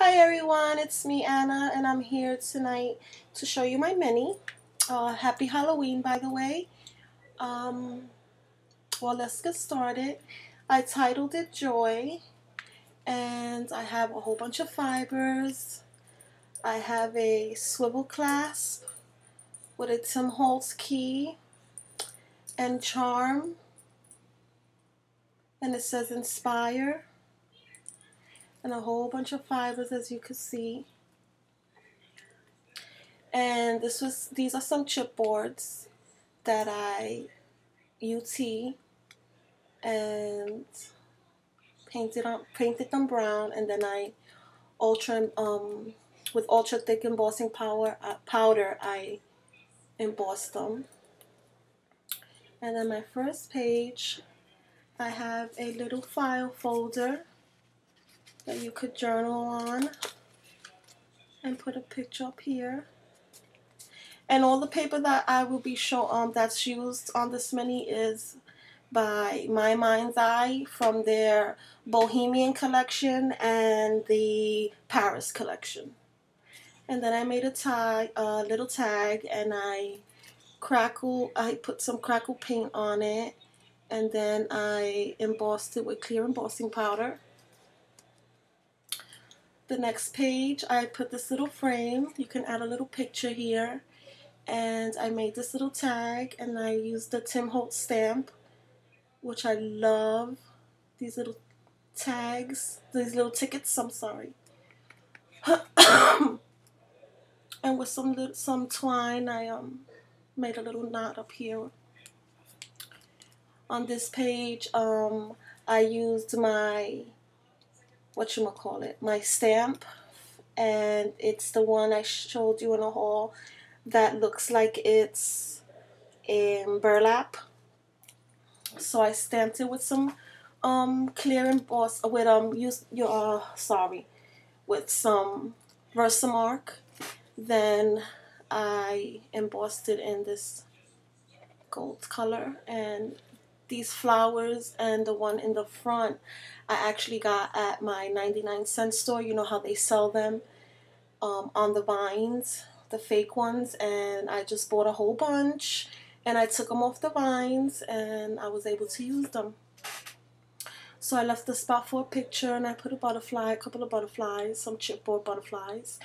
Hi everyone, it's me Anna, and I'm here tonight to show you my mini. Happy Halloween, by the way. Well, let's get started. I titled it Joy, and I have a whole bunch of fibers. I have a swivel clasp with a Tim Holtz key and charm, and it says Inspire, and a whole bunch of fibers, as you can see. And these are some chipboards that I UT and painted them brown, and then I with ultra thick embossing powder I embossed them. And then my first page, I have a little file folder that you could journal on and put a picture up here. And all the paper that I will be that's used on this mini is by My Mind's Eye from their Bohemian collection and the Paris collection. And then I made a little tag, and I put some crackle paint on it, and then I embossed it with clear embossing powder. The next page, I put this little frame. You can add a little picture here. And I made this little tag, and I used the Tim Holtz stamp, which I love. These little tags, these little tickets, I'm sorry. And with some twine, I made a little knot up here. On this page, I used my my stamp, and it's the one I showed you in a haul that looks like it's in burlap. So I stamped it with some clear emboss with some Versamark. Then I embossed it in this gold color, and these flowers and the one in the front I actually got at my 99-cent store. You know how they sell them on the vines, the fake ones, and I just bought a whole bunch, and I took them off the vines, and I was able to use them. So I left the spot for a picture, and I put a couple of butterflies, some chipboard butterflies.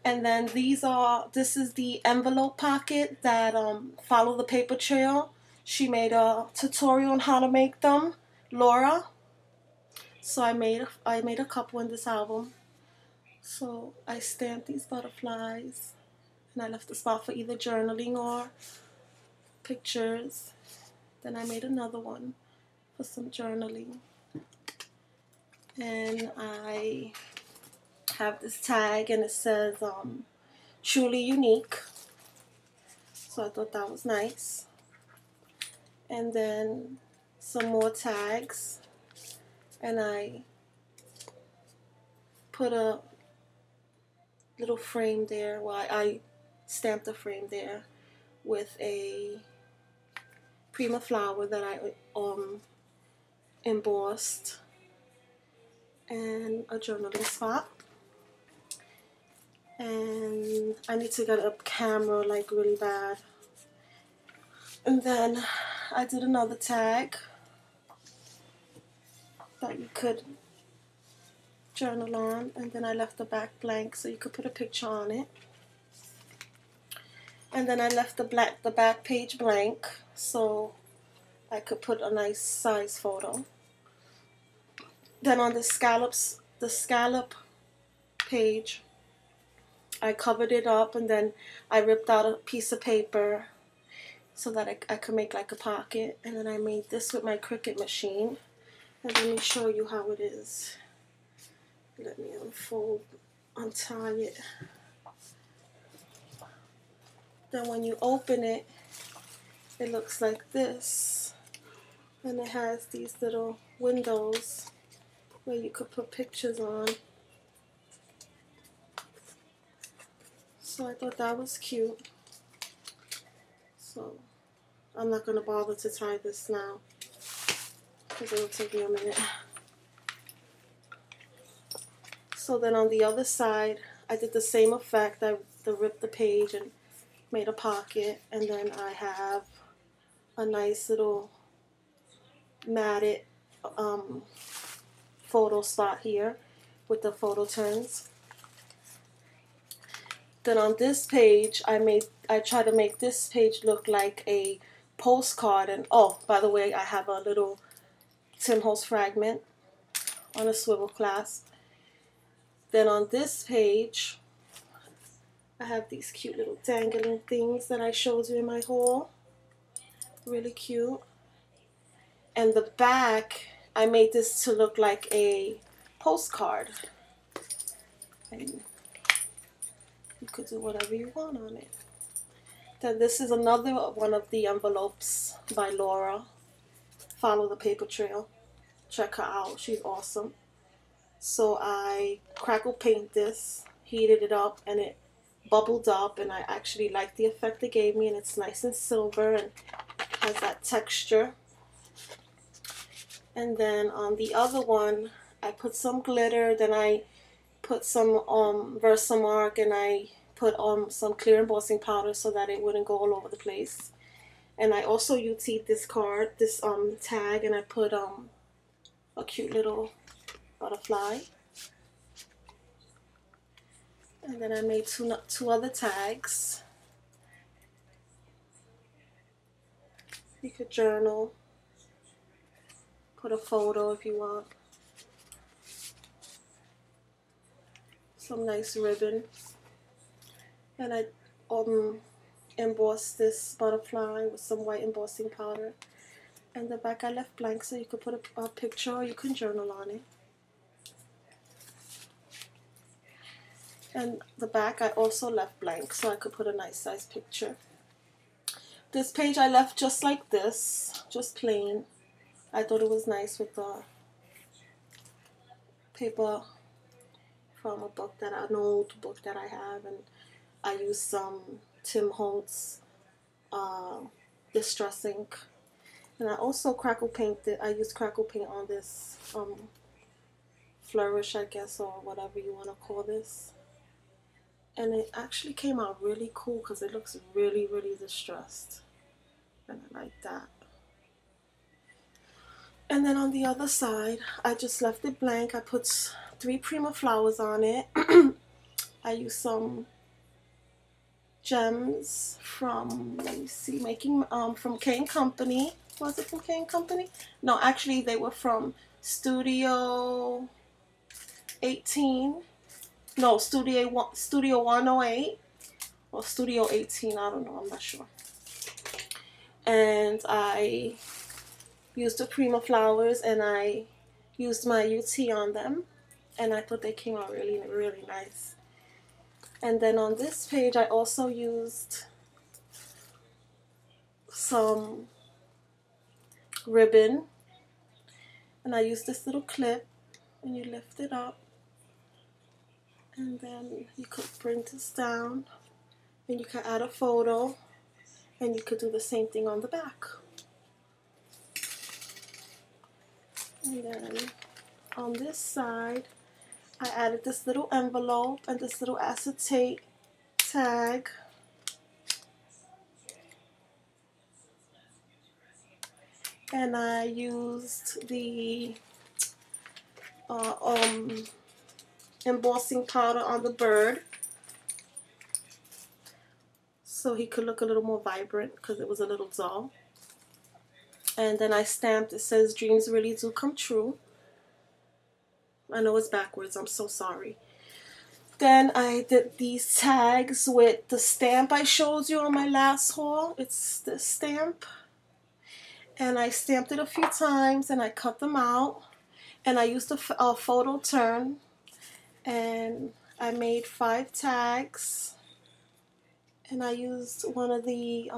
And then this is the envelope pocket that follow the paper trail. She made a tutorial on how to make them, Laura. So I made a couple in this album. So I stamped these butterflies, and I left the spot for either journaling or pictures. Then I made another one for some journaling. And I have this tag, and it says truly unique. So I thought that was nice. And then some more tags, and I put a little frame there. Well, I stamped a frame there with a Prima flower that I embossed, and a journaling spot. And I need to get a camera like really bad. And then I did another tag that you could journal on, and then I left the back blank so you could put a picture on it. And then I left the back page blank so I could put a nice size photo. Then on the scallop page, I covered it up, and then I ripped out a piece of paper so that I could make like a pocket. And then I made this with my Cricut machine. And let me show you how it is. Let me untie it. Then when you open it, it looks like this. And it has these little windows where you could put pictures on. So I thought that was cute. So I'm not going to bother to tie this now, because it'll take me a minute. So then on the other side, I did the same effect. I ripped the page and made a pocket, and then I have a nice little matted photo spot here with the photo turns. Then on this page, I try to make this page look like a postcard. And oh, by the way, I have a little Tim Holtz fragment on a swivel clasp. Then on this page, I have these cute little dangling things that I showed you in my haul. Really cute. And the back, I made this to look like a postcard. And you could do whatever you want on it. Then this is another one of the envelopes by Laura. Follow the paper trail. Check her out. She's awesome. So I crackle paint this, heated it up, and it bubbled up, and I actually like the effect it gave me, and it's nice and silver and has that texture. And then on the other one, I put some glitter, then I put some Versamark, and I put some clear embossing powder so that it wouldn't go all over the place. And I also UT'd this card, this tag, and I put a cute little butterfly. And then I made two other tags. You could journal, put a photo if you want. Some nice ribbon. And I embossed this butterfly with some white embossing powder. And the back I left blank so you could put a picture or you can journal on it. And the back I also left blank so I could put a nice size picture. This page I left just like this, just plain. I thought it was nice with the paper from a book an old book that I have, and I used some Tim Holtz Distress ink. And I also crackle painted. I used crackle paint on this flourish, I guess, or whatever you want to call this. And it actually came out really cool because it looks really, really distressed. And I like that. And then on the other side, I just left it blank. I put 3 Prima flowers on it. I used some gems from, let me see, from K & Company. Was it from K & Company? No, actually they were from Studio 18. No, Studio 108 or Studio 18, I don't know, I'm not sure. And I used the Prima flowers and I used my UT on them, and I thought they came out really, really nice. And then on this page I also used some ribbon, and I used this little clip, and you lift it up, and then you could bring this down, and you can add a photo, and you could do the same thing on the back. And then on this side I added this little envelope and this little acetate tag. And I used the embossing powder on the bird so he could look a little more vibrant because it was a little dull. And then I stamped, it says dreams really do come true. I know it's backwards, I'm so sorry. Then I did these tags with the stamp I showed you on my last haul. It's this stamp. And I stamped it a few times and I cut them out. And I used a photo turn. And I made 5 tags. And I used one of the,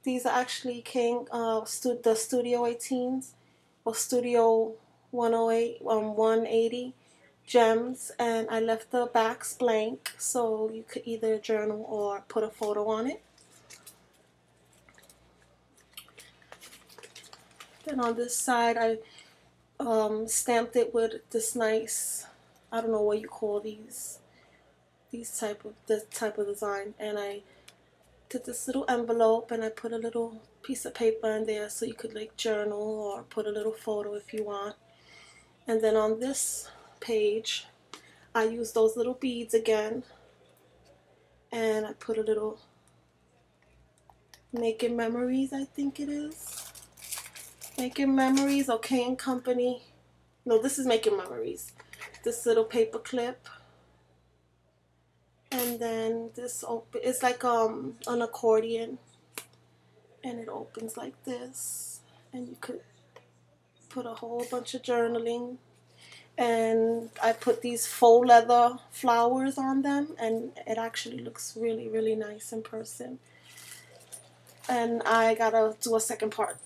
these are actually the Studio 18s or Studio 108, 180 gems, and I left the backs blank so you could either journal or put a photo on it. Then on this side I stamped it with this nice I don't know what you call this type of design. And I did this little envelope, and I put a little piece of paper in there so you could like journal or put a little photo if you want. And then on this page, I used those little beads again, and I put a little Making Memories, I think it is. Making Memories, OK and Company. No, this is Making Memories. This little paper clip. And then this it's like an accordion, and it opens like this, and you could put a whole bunch of journaling. And I put these faux leather flowers on them, and it actually looks really, really nice in person. And I gotta do a second part.